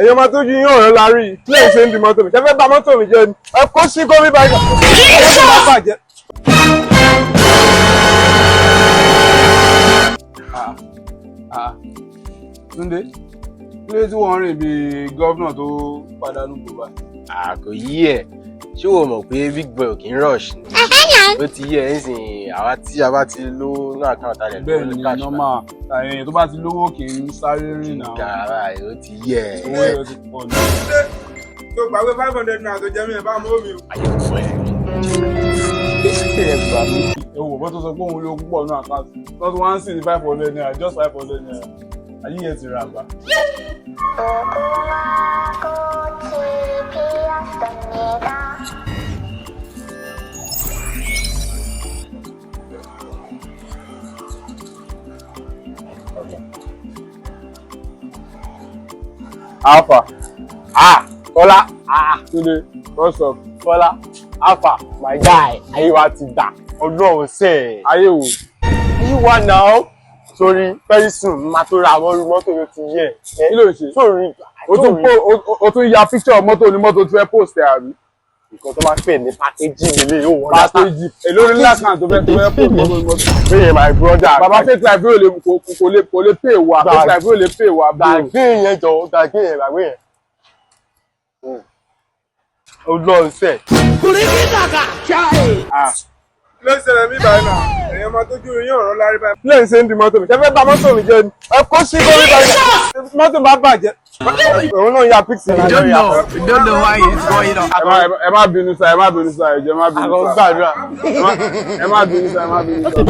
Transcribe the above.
èèyàn máa tójú yín ọ̀rọ̀ la rí lẹ́yìn ṣe ń di mọ́tò mi ṣe fẹ́ bà mọ́tò mi jẹ́ ni ẹ kó sí gómìn báyìí mọ́tò bá bàjẹ́. Túndé kílé tí wọ́n rìn bíi gọ́vnà tó pàdánù kò bá. Kò yí ẹ̀ ṣé o mọ̀ pé big boy ò kì í rush ni. Ó ti yẹ ẹ̀ ń sìn àwa tí a bá ti lówó náà àkáǹtì àlẹ́ bẹ́ẹ̀ ni nọ́mà èèyàn tó bá ti lówó kì í sáré rìn náà. gàrà ó ti yẹ ẹ̀. owó ẹ̀ ti pọ̀ ní. tó gbàgbé 500 naira tó jẹ́ mi ẹ̀ bá mọ́ mi o. ayé kò fọ́ ẹ̀. ewu bó tó sọ pé òun ló púpọ̀ náà àkáǹtì tó tún wá ń sìn ní 500 naira just 500 naira ayé yẹn ti rà gbà. Alpha. Kọ́lá. Túndé, what's up? Kọ́lá. Alpha, my guy. Ayé wa ti dà. Ọdún ọ̀hún sẹ̀. Ayé wo? Ayé wa náà. Sorry, very soon, máa tó ra àwọn orí mọ́tò ló ti yẹ. Kí ló ṣe? Sorry. O tún ya picture mọ́tò ní mọ́tò tí fẹ́ post ẹ̀ àbí? Nǹkan tó máa ń pè ní packaging lélẹ̀ yóò wọ́n Packaging. Èló ní ńlá kan tó fẹ́ post mọ́tò ní mọ́tò. Bẹ́ẹ̀ my brother. Bàbá fake life kò lè pay wa. Fake life lè pay wa. Gbàgbé yẹn jọ, gbàgbé yẹn. Ọlọ́run sẹ̀. ló ń ṣẹlẹ̀ mí báyìí náà èèyàn máa tójú yín ọ̀rọ̀ la rí báyìí lẹ́yìn ṣe ń di mọ́tò mi ṣe fẹ́ bà mọ́tò mi jẹ́ ni ẹ kó sí gómìn báyìí mọ́tò bá bàjẹ́ òun náà ya pixi. We don't know why it's going on. Ẹ má bínú sa, ẹ má bínú sa, ẹ jẹ́ má bínú sa. Àwọn gbàdúrà. Ẹ má bínú sa, ẹ má bínú sa.